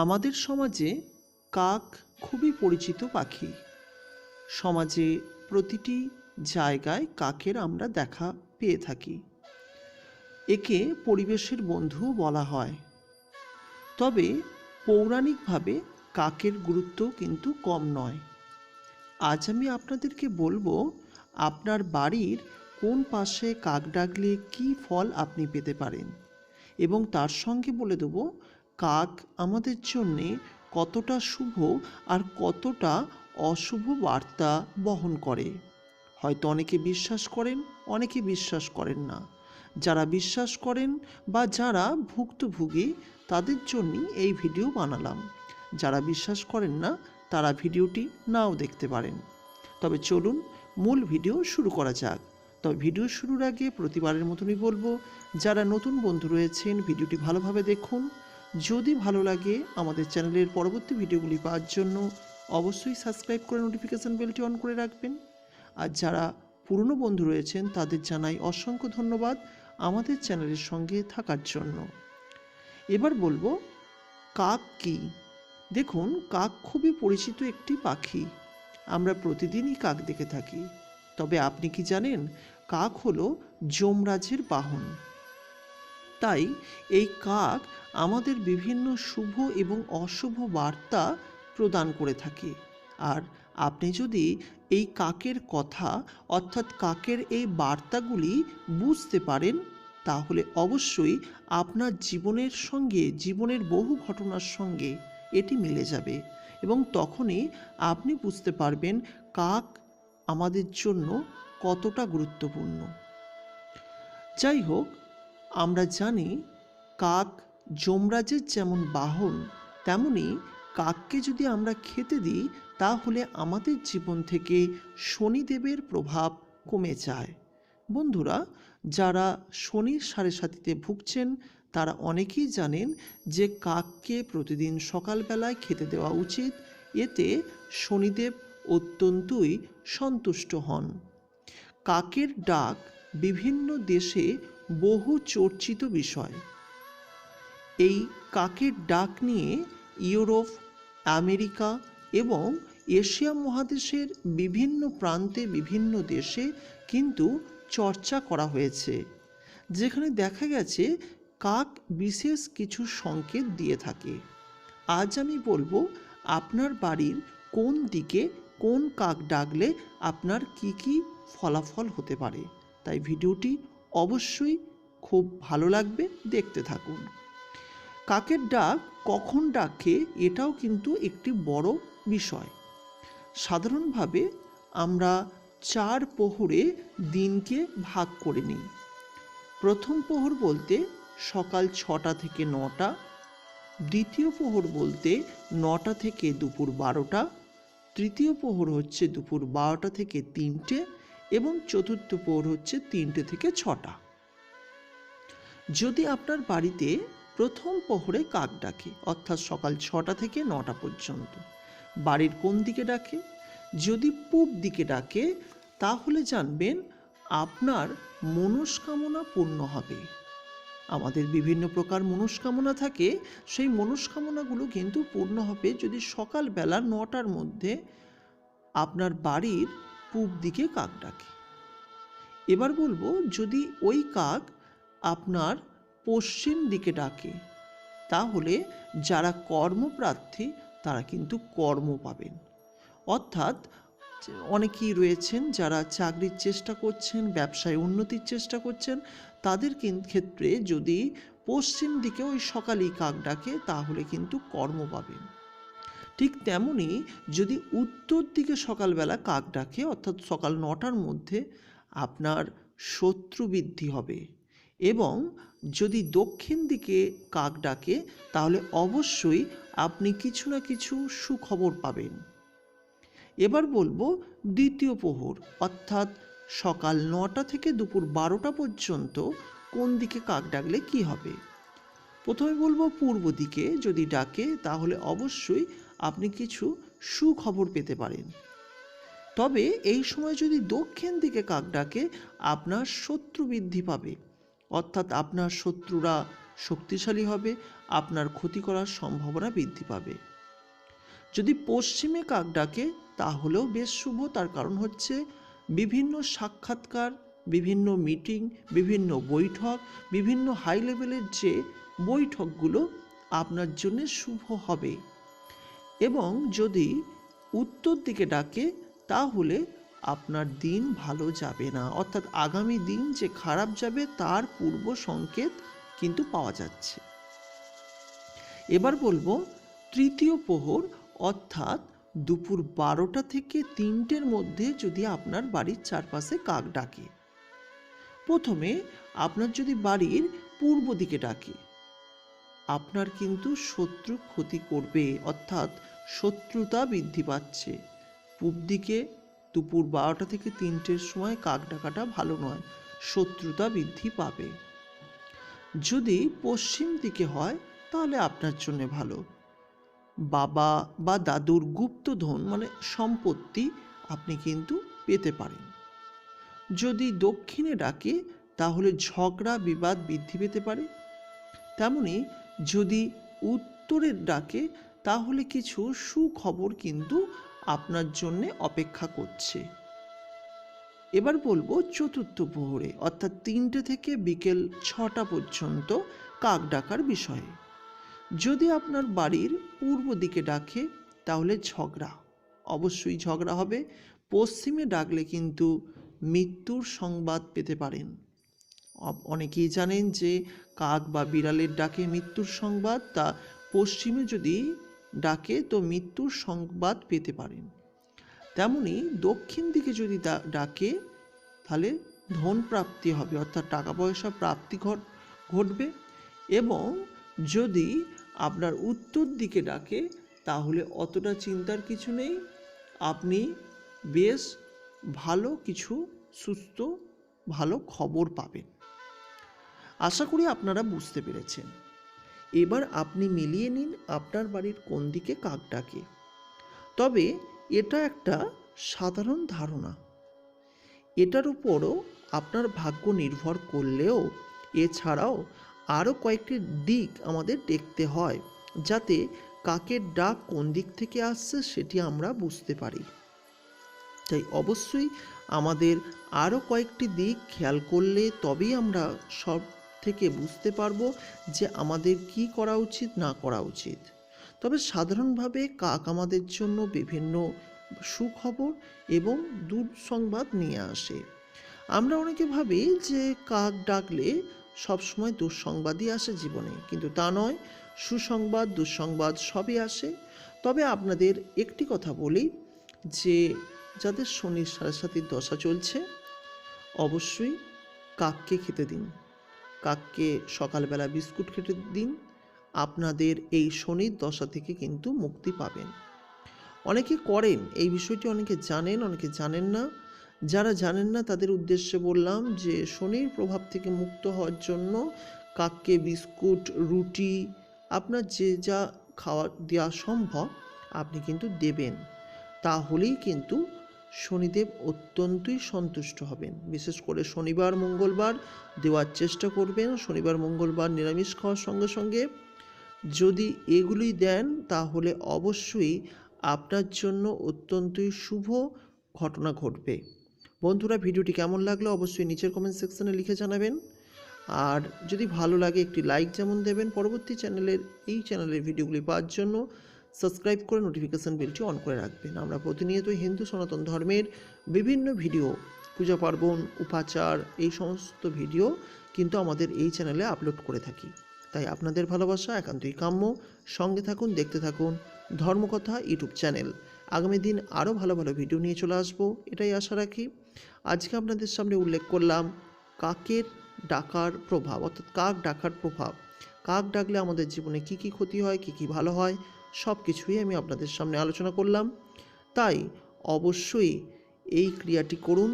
আমাদের সমাজে কাক খুবই পরিচিত পাখি। সমাজে প্রতিটি জায়গায় কাকের আমরা দেখা পেয়ে থাকি। একে পরিবেশের বন্ধুও বলা হয়। তবে পৌরাণিকভাবে কাকের গুরুত্ব কিন্তু কম নয়। আজ আমি আপনাদেরকে বলবো আপনার বাড়ির কোন পাশে কাক ডাকলে কী ফল আপনি পেতে পারেন, এবং তার সঙ্গে বলে দেবো কাক আমাদের জন্যে কতটা শুভ আর কতটা অশুভ বার্তা বহন করে। হয়তো অনেকে বিশ্বাস করেন, অনেকে বিশ্বাস করেন না। যারা বিশ্বাস করেন বা যারা ভুক্তভোগী তাদের জন্যই এই ভিডিও বানালাম। যারা বিশ্বাস করেন না তারা ভিডিওটি নাও দেখতে পারেন। তবে চলুন মূল ভিডিও শুরু করা যাক। তবে ভিডিও শুরুর আগে প্রতিবারের মতনই বলবো, যারা নতুন বন্ধু রয়েছেন ভিডিওটি ভালোভাবে দেখুন। যদি ভালো লাগে আমাদের চ্যানেলের পরবর্তী ভিডিওগুলি পাওয়ার জন্য অবশ্যই সাবস্ক্রাইব করে নোটিফিকেশান বেলটি অন করে রাখবেন। আর যারা পুরনো বন্ধু রয়েছেন তাদের জানাই অসংখ্য ধন্যবাদ আমাদের চ্যানেলের সঙ্গে থাকার জন্য। এবার বলবো কাক কী। দেখুন, কাক খুবই পরিচিত একটি পাখি। আমরা প্রতিদিনই কাক দেখে থাকি। তবে আপনি কি জানেন কাক হলো যমরাজের বাহন। তাই এই কাক আমাদের বিভিন্ন শুভ এবং অশুভ বার্তা প্রদান করে থাকে। আর আপনি যদি এই কাকের কথা অর্থাৎ কাকের এই বার্তাগুলি বুঝতে পারেন তাহলে অবশ্যই আপনার জীবনের সঙ্গে, জীবনের বহু ঘটনার সঙ্গে এটি মিলে যাবে, এবং তখনই আপনি বুঝতে পারবেন কাক আমাদের জন্য কতটা গুরুত্বপূর্ণ। যাই হোক, আমরা জানি কাক যমরাজের যেমন বাহন, তেমনি কাককে যদি আমরা খেতে দিই তাহলে আমাদের জীবন থেকে শনিদেবের প্রভাব কমে যায়। বন্ধুরা, যারা শনির সাড়ে সাতিতে ভুগছেন তারা অনেকেই জানেন যে কাককে প্রতিদিন সকালবেলায় খেতে দেওয়া উচিত। এতে শনিদেব অত্যন্তই সন্তুষ্ট হন। কাকের ডাক বিভিন্ন দেশে বহু চর্চিত বিষয়। এই কাকের ডাক নিয়ে ইউরোপ, আমেরিকা এবং এশিয়া মহাদেশের বিভিন্ন প্রান্তে, বিভিন্ন দেশে কিন্তু চর্চা করা হয়েছে, যেখানে দেখা গেছে কাক বিশেষ কিছু সংকেত দিয়ে থাকে। আজ আমি বলবো আপনার বাড়ির কোন দিকে কোন কাক ডাকলে আপনার কি কি ফলাফল হতে পারে। তাই ভিডিওটি অবশ্যই খুব ভালো লাগবে, দেখতে থাকুন। কাকের ডাক কখন ডাকে এটাও কিন্তু একটি বড় বিষয়। সাধারণভাবে আমরা 4 প্রহরে দিনকে ভাগ করে নিই। প্রথম প্রহর বলতে সকাল 6টা থেকে 9টা, দ্বিতীয় প্রহর বলতে 9টা থেকে দুপুর 12টা, তৃতীয় প্রহর হচ্ছে দুপুর 12টা থেকে 3টে, এবং চতুর্থ প্রহর হচ্ছে 3টে থেকে 6টা। যদি আপনার বাড়িতে প্রথম প্রহরে কাক ডাকে অর্থাৎ সকাল 6টা থেকে 9টা পর্যন্ত, বাড়ির কোন দিকে ডাকে? যদি পূব দিকে ডাকে তাহলে জানবেন আপনার মনস্কামনা পূর্ণ হবে। আমাদের বিভিন্ন প্রকার মনস্কামনা থাকে, সেই মনস্কামনাগুলো কিন্তু পূর্ণ হবে যদি সকালবেলা 9টার মধ্যে আপনার বাড়ির পূব দিকে কাক ডাকে। এবার বলবো যদি ওই কাক আপনার পশ্চিম দিকে ডাকে তাহলে যারা কর্মপ্রার্থী তারা কিন্তু কর্ম পাবেন। অর্থাৎ অনেকেই রয়েছেন যারা চাকরির চেষ্টা করছেন, ব্যবসায় উন্নতির চেষ্টা করছেন, তাদের ক্ষেত্রে যদি পশ্চিম দিকে ওই সকালেই কাক ডাকে তাহলে কিন্তু কর্ম পাবেন। ঠিক তেমনি যদি উত্তর দিকে সকালবেলা কাক ডাকে অর্থাৎ সকাল 9টার মধ্যে, আপনার শত্রু বৃদ্ধি হবে। এবং যদি দক্ষিণ দিকে কাক ডাকে তাহলে অবশ্যই আপনি কিছু না কিছু সুখবর পাবেন। এবার বলবো দ্বিতীয় প্রহর অর্থাৎ সকাল 9টা থেকে দুপুর 12টা পর্যন্ত কোন দিকে কাক ডাকলে কি হবে। প্রথমে বলবো পূর্ব দিকে যদি ডাকে তাহলে অবশ্যই আপনি কিছু সুখবর পেতে পারেন। তবে এই সময় যদি দক্ষিণ দিকে কাক ডাকে আপনার শত্রু বৃদ্ধি পাবে, অর্থাৎ আপনার শত্রুরা শক্তিশালী হবে, আপনার ক্ষতি করার সম্ভাবনা বৃদ্ধি পাবে। যদি পশ্চিমে কাক ডাকে তাহলেও বেশ শুভ। তার কারণ হচ্ছে বিভিন্ন সাক্ষাৎকার, বিভিন্ন মিটিং, বিভিন্ন বৈঠক, বিভিন্ন হাই লেভেলের যে বৈঠকগুলো আপনার জন্য শুভ হবে। এবং যদি উত্তর দিকে ডাকে তাহলে আপনার দিন ভালো যাবে না, অর্থাৎ আগামী দিন যে খারাপ যাবে তার পূর্ব সংকেত কিন্তু পাওয়া যাচ্ছে। এবার বলবো তৃতীয় প্রহর, অর্থাৎ দুপুর 12টা থেকে 3টের মধ্যে যদি আপনার বাড়ির চারপাশে কাক ডাকে। প্রথমে আপনার যদি বাড়ির পূর্ব দিকে ডাকে, আপনার কিন্তু শত্রু ক্ষতি করবে, অর্থাৎ শত্রুতা বৃদ্ধি পাচ্ছে। পূব দিকে দুপুর 12টা থেকে 3টের সময় কাক ডাকাটা ভালো নয়, শত্রুতা বৃদ্ধি পাবে। যদি পশ্চিম দিকে হয় তাহলে আপনার জন্য ভালো। বাবা বা দাদুর গুপ্তধন মানে সম্পত্তি আপনি কিন্তু পেতে পারেন। যদি দক্ষিণে ডাকে তাহলে ঝগড়া বিবাদ বৃদ্ধি পেতে পারে। তেমনি যদি উত্তরের ডাকে তাহলে কিছু সুখবর কিন্তু আপনার জন্য অপেক্ষা করছে। এবার বলবো চতুর্থ প্রহরে, অর্থাৎ 3টে থেকে বিকেল 6টা পর্যন্ত কাক ডাকার বিষয়ে। যদি আপনার বাড়ির পূর্ব দিকে ডাকে তাহলে ঝগড়া, অবশ্যই ঝগড়া হবে। পশ্চিমে ডাকলে কিন্তু মৃত্যুর সংবাদ পেতে পারেন। অনেকেই জানেন যে কাক বা বিড়ালের ডাকে মৃত্যুর সংবাদ, তা পশ্চিমে যদি ডাকে তো মৃত্যুর সংবাদ পেতে পারেন। তেমনি দক্ষিণ দিকে যদি ডাকে তাহলে ধন প্রাপ্তি হবে, অর্থাৎ টাকা পয়সা প্রাপ্তি ঘটবে। এবং যদি আপনার উত্তর দিকে ডাকে তাহলে অতটা চিন্তার কিছু নেই, আপনি বেশ ভালো কিছু সুস্থ ভালো খবর পাবেন। আশা করি আপনারা বুঝতে পেরেছেন। এবার আপনি মিলিয়ে নিন আপনার বাড়ির কোন দিকে কাক ডাকে। তবে এটা একটা সাধারণ ধারণা, এটার উপরও আপনার ভাগ্য নির্ভর করলেও এছাড়াও আরও কয়েকটি দিক আমাদের দেখতে হয়, যাতে কাকের ডাক কোন দিক থেকে আসছে সেটি আমরা বুঝতে পারি। তাই অবশ্যই আমাদের আরও কয়েকটি দিক খেয়াল করলে তবেই আমরা সব থেকে বুঝতে পারবো যে আমাদের কি করা উচিত না করা উচিত। তবে সাধারণভাবে কাক আমাদের জন্য বিভিন্ন সুখবর এবং দুঃসংবাদ নিয়ে আসে। আমরা অনেকে ভাবি যে কাক ডাকলে সবসময় দুঃসংবাদই আসে জীবনে, কিন্তু তা নয়, সুসংবাদ দুঃসংবাদ সবই আসে। তবে আপনাদের একটি কথা বলি যে যাদের শনির 7.5 দশা চলছে অবশ্যই কাককে খেতে দিন, কাককে সকালবেলা বিস্কুট খেতে দিন, আপনাদের এই শনির দশা থেকে কিন্তু মুক্তি পাবেন। অনেকে করেন এই বিষয়টি, অনেকে জানেন অনেকে জানেন না। যারা জানেন না তাদের উদ্দেশ্যে বললাম যে শনির প্রভাব থেকে মুক্ত হওয়ার জন্য কাককে বিস্কুট, রুটি, আপনার যে যা খাওয়া দেওয়া সম্ভব আপনি কিন্তু দেবেন। তাহলেই কিন্তু শনিদেব অত্যন্তই সন্তুষ্ট হবেন। বিশেষ করে শনিবার মঙ্গলবার দেওয়ার চেষ্টা করবেন। শনিবার মঙ্গলবার নিরামিষ খাওয়ার সঙ্গে সঙ্গে যদি এগুলি দেন তাহলে অবশ্যই আপনার জন্য অত্যন্তই শুভ ঘটনা ঘটবে। বন্ধুরা, ভিডিওটি কেমন লাগলো অবশ্যই নিচের কমেন্ট সেকশনে লিখে জানাবেন। আর যদি ভালো লাগে একটি লাইক যেমন দেবেন, পরবর্তী এই চ্যানেলের ভিডিওগুলি পাওয়ার জন্য সাবস্ক্রাইব করে নোটিফিকেশান বেলটি অন করে রাখবেন। আমরা প্রতিনিয়ত হিন্দু সনাতন ধর্মের বিভিন্ন ভিডিও, পূজা পার্বণ, উপাচার, এই সমস্ত ভিডিও কিন্তু আমাদের এই চ্যানেলে আপলোড করে থাকি। তাই আপনাদের ভালোবাসা একান্তই কাম্য। সঙ্গে থাকুন, দেখতে থাকুন ধর্মকথা ইউটিউব চ্যানেল। আগামী দিন আরও ভালো ভালো ভিডিও নিয়ে চলে আসবো, এটাই আশা রাখি। আজকে আপনাদের সামনে উল্লেখ করলাম কাকের ডাকার প্রভাব, অর্থাৎ কাক ডাকার প্রভাব। কাক ডাকলে আমাদের জীবনে কি কি ক্ষতি হয়, কি কি ভালো হয়, সব কিছুই আমি আপনাদের সামনে আলোচনা করলাম। তাই অবশ্যই এই ক্রিয়াটি করুন,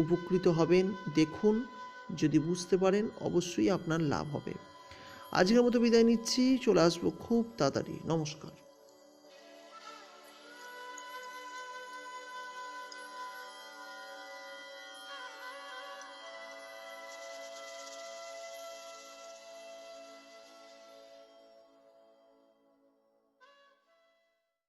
উপকৃত হবেন। দেখুন, যদি বুঝতে পারেন অবশ্যই আপনার লাভ হবে। আজকের মতো বিদায় নিচ্ছি, চলে আসবো খুব তাড়াতাড়ি। নমস্কার।